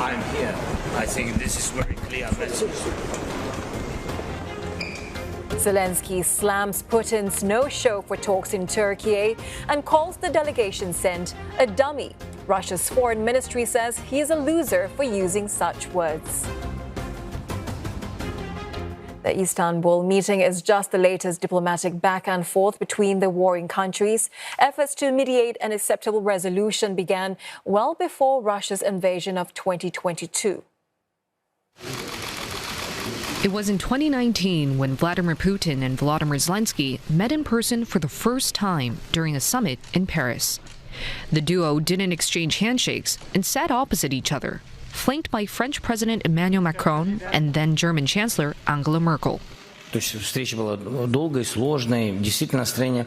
I'm here. I think this is very clear message. Zelensky slams Putin's no-show for talks in Turkiye and calls the delegation sent a dummy. Russia's foreign ministry says he is a loser for using such words. The Istanbul meeting is just the latest diplomatic back and forth between the warring countries. Efforts to mediate an acceptable resolution began well before Russia's invasion of 2022. It was in 2019 when Vladimir Putin and Volodymyr Zelensky met in person for the first time during a summit in Paris. The duo didn't exchange handshakes and sat opposite each other, flanked by French President Emmanuel Macron and then German Chancellor Angela Merkel. То есть встреча была долгой, сложной. Действительно, настроение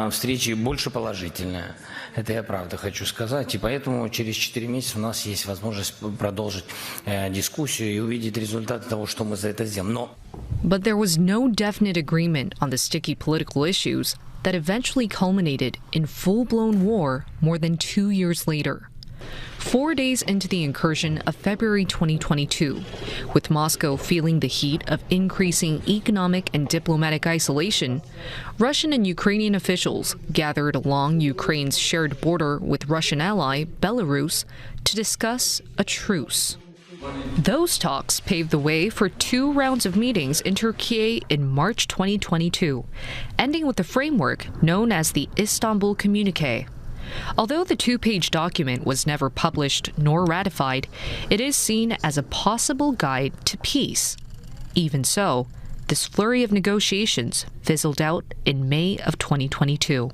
встречи больше положительное. Это я правда хочу сказать. И поэтому через 4 месяца у нас есть возможность продолжить дискуссию и увидеть результаты того, что мы за это сделаем. Но... But there was no definite agreement on the sticky political issues that eventually culminated in full-blown war more than 2 years later. 4 days into the incursion of February 2022, with Moscow feeling the heat of increasing economic and diplomatic isolation, Russian and Ukrainian officials gathered along Ukraine's shared border with Russian ally Belarus to discuss a truce. Those talks paved the way for 2 rounds of meetings in Turkiye in March 2022, ending with the framework known as the Istanbul Communique. Although the 2-page document was never published nor ratified, it is seen as a possible guide to peace. Even so, this flurry of negotiations fizzled out in May of 2022.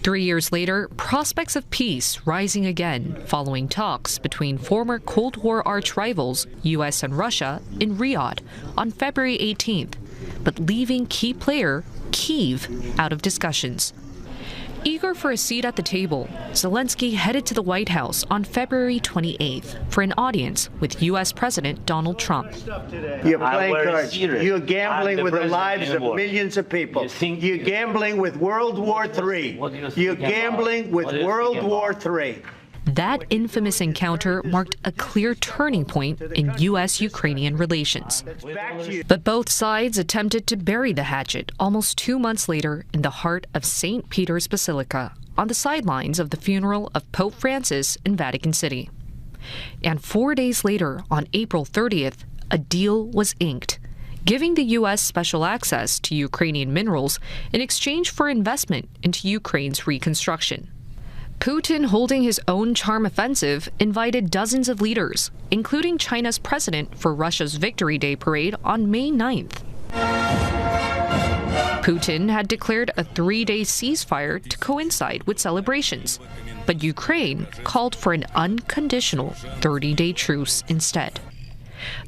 3 years later, prospects of peace rising again following talks between former Cold War arch-rivals US and Russia in Riyadh on February 18th, but leaving key player Kyiv out of discussions. Eager for a seat at the table, Zelensky headed to the White House on February 28th for an audience with U.S. President Donald Trump. You're playing cards. You're gambling with the lives of millions of people. You're gambling with World War III. You're gambling with World War III. That infamous encounter marked a clear turning point in U.S.-Ukrainian relations. But both sides attempted to bury the hatchet almost 2 months later in the heart of St. Peter's Basilica, on the sidelines of the funeral of Pope Francis in Vatican City. And 4 days later, on April 30th, a deal was inked, giving the U.S. special access to Ukrainian minerals in exchange for investment into Ukraine's reconstruction. Putin, holding his own charm offensive, invited dozens of leaders, including China's president, for Russia's Victory Day parade on May 9th. Putin had declared a 3-day ceasefire to coincide with celebrations, but Ukraine called for an unconditional 30-day truce instead.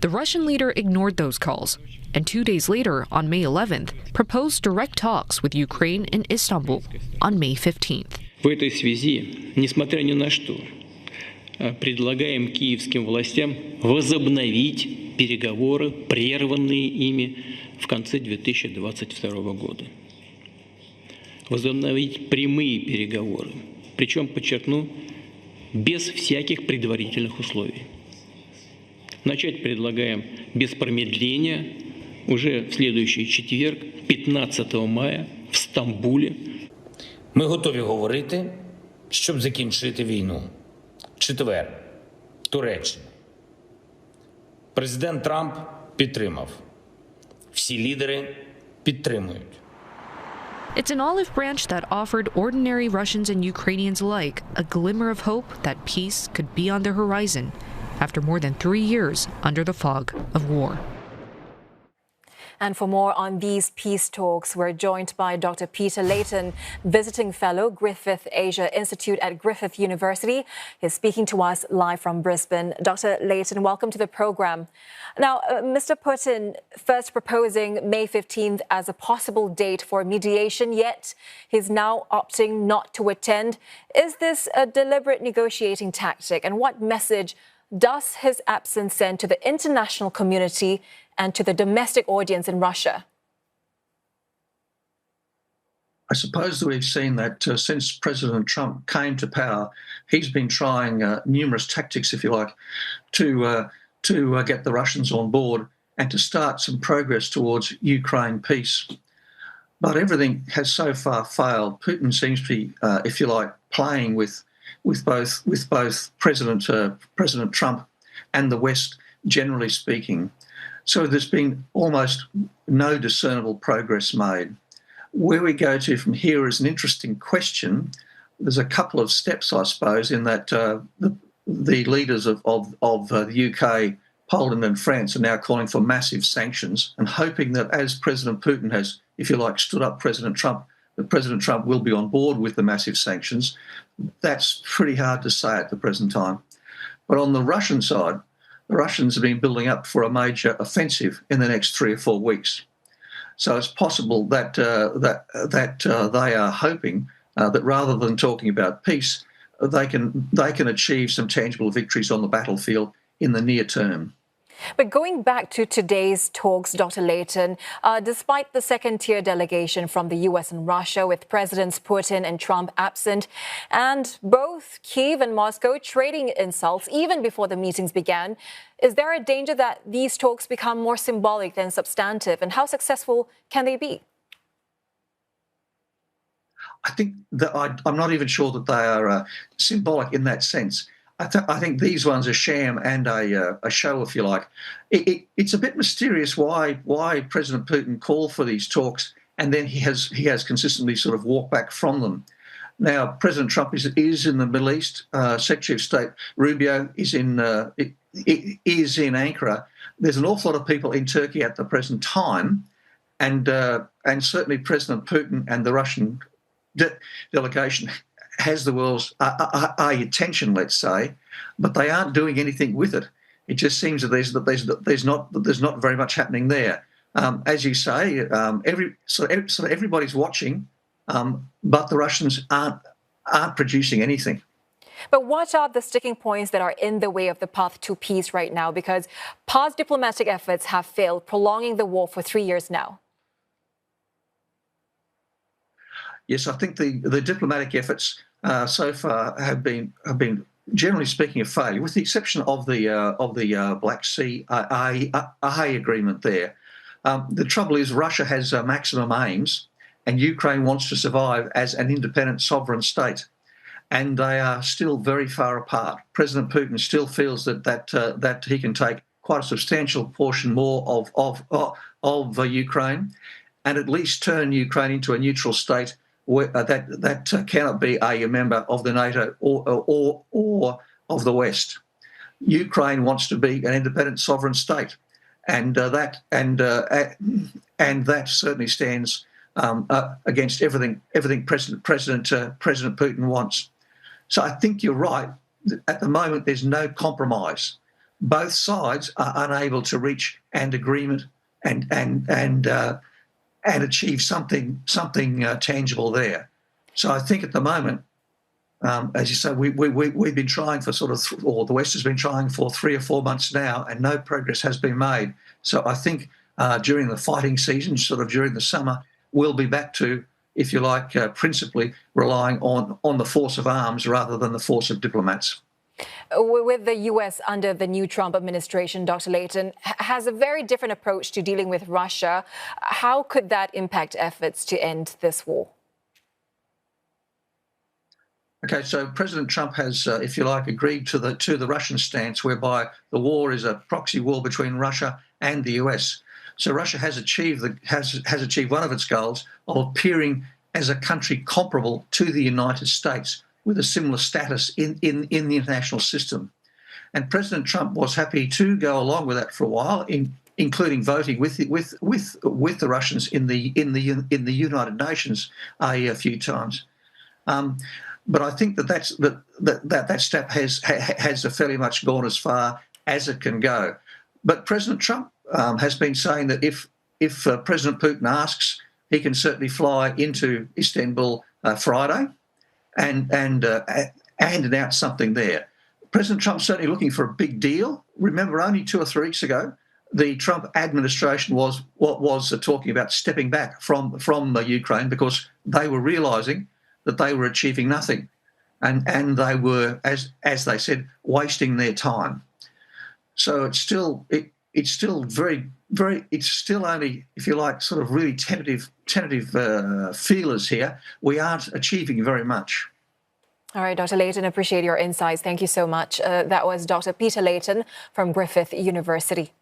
The Russian leader ignored those calls, and 2 days later, on May 11th, proposed direct talks with Ukraine in Istanbul on May 15th. В этой связи, несмотря ни на что, предлагаем киевским властям возобновить переговоры, прерванные ими в конце 2022 года. Возобновить прямые переговоры, причем, подчеркну, без всяких предварительных условий. Начать предлагаем без промедления уже в следующий четверг, 15 мая, в Стамбуле. Ми готові говорити, щоб закінчити війну. Четвер. Туреччина. Президент Трамп підтримав. Всі лідери підтримують. It's an olive branch that offered ordinary Russians and Ukrainians alike a glimmer of hope that peace could be on the horizon after more than 3 years under the fog of war. And for more on these peace talks, we're joined by Dr. Peter Layton, visiting fellow, Griffith Asia Institute at Griffith University. He's speaking to us live from Brisbane. Dr. Layton, welcome to the program. Now, Mr. Putin first proposing May 15th as a possible date for mediation, yet he's now opting not to attend. Is this a deliberate negotiating tactic? And what message does his absence send to the international community and to the domestic audience in Russia? suppose that we've seen that since President Trump came to power, he's been trying numerous tactics, if you like, to get the Russians on board and to start some progress towards Ukraine peace. But everything has so far failed. Putin seems to be, if you like, playing with both President Trump and the West, generally speaking. So there's been almost no discernible progress made. Where we go to from here is an interesting question. There's a couple of steps, I suppose, in that the leaders of the UK, Poland and France are now calling for massive sanctions and hoping that as President Putin has, if you like, stood up President Trump, that President Trump will be on board with the massive sanctions. That's pretty hard to say at the present time. But on the Russian side, the Russians have been building up for a major offensive in the next 3 or 4 weeks. So it's possible that they are hoping that rather than talking about peace, they can achieve some tangible victories on the battlefield in the near term. But going back to today's talks, Dr. Layton, despite the second-tier delegation from the US and Russia, with Presidents Putin and Trump absent, and both Kyiv and Moscow trading insults even before the meetings began, is there a danger that these talks become more symbolic than substantive? And how successful can they be? I think that I'm not even sure that they are symbolic in that sense. I think these ones are sham and a show, if you like. It's a bit mysterious why President Putin called for these talks and then he has consistently sort of walked back from them. Now, President Trump is in the Middle East. Secretary of State Rubio is in Ankara. There's an awful lot of people in Turkey at the present time, and certainly President Putin and the Russian delegation has the world's attention, let's say, but they aren't doing anything with it. It just seems that there's not very much happening there. As you say, everybody's watching, but the Russians aren't producing anything. But what are the sticking points that are in the way of the path to peace right now? Because past diplomatic efforts have failed, prolonging the war for 3 years now. Yes, I think the diplomatic efforts so far have been generally speaking a failure, with the exception of the Black Sea agreement there. The trouble is Russia has maximum aims, and Ukraine wants to survive as an independent sovereign state, and they are still very far apart. President Putin still feels that he can take quite a substantial portion more of Ukraine, and at least turn Ukraine into a neutral state that cannot be a member of the NATO or of the West. Ukraine wants to be an independent sovereign state, and that certainly stands against everything President Putin wants. So I think you're right. At the moment, there's no compromise. Both sides are unable to reach an agreement and achieve something tangible there. So I think at the moment, as you say, we've been trying for or the West has been trying for 3 or 4 months now, and no progress has been made. So I think during the fighting season, during the summer, we'll be back to, if you like, principally relying on the force of arms rather than the force of diplomats. With the US under the new Trump administration, Dr. Layton, has a very different approach to dealing with Russia. How could that impact efforts to end this war? Okay, so President Trump has, if you like, agreed to the Russian stance, whereby the war is a proxy war between Russia and the US. So Russia has achieved one of its goals of appearing as a country comparable to the United States, with a similar status in the international system. And President Trump was happy to go along with that for a while, including voting with the Russians in the United Nations a few times. But I think that step has fairly much gone as far as it can go. But President Trump has been saying that if President Putin asks, he can certainly fly into Istanbul Friday and announce something there. President Trump's certainly looking for a big deal. Remember, only 2 or 3 weeks ago, the Trump administration was talking about stepping back from Ukraine because they were realising that they were achieving nothing, and they were, as they said, wasting their time. So it's still very, it's still only, if you like, sort of really tentative feelers here. We aren't achieving very much. All right, Dr. Layton, appreciate your insights. Thank you so much. That was Dr. Peter Layton from Griffith University.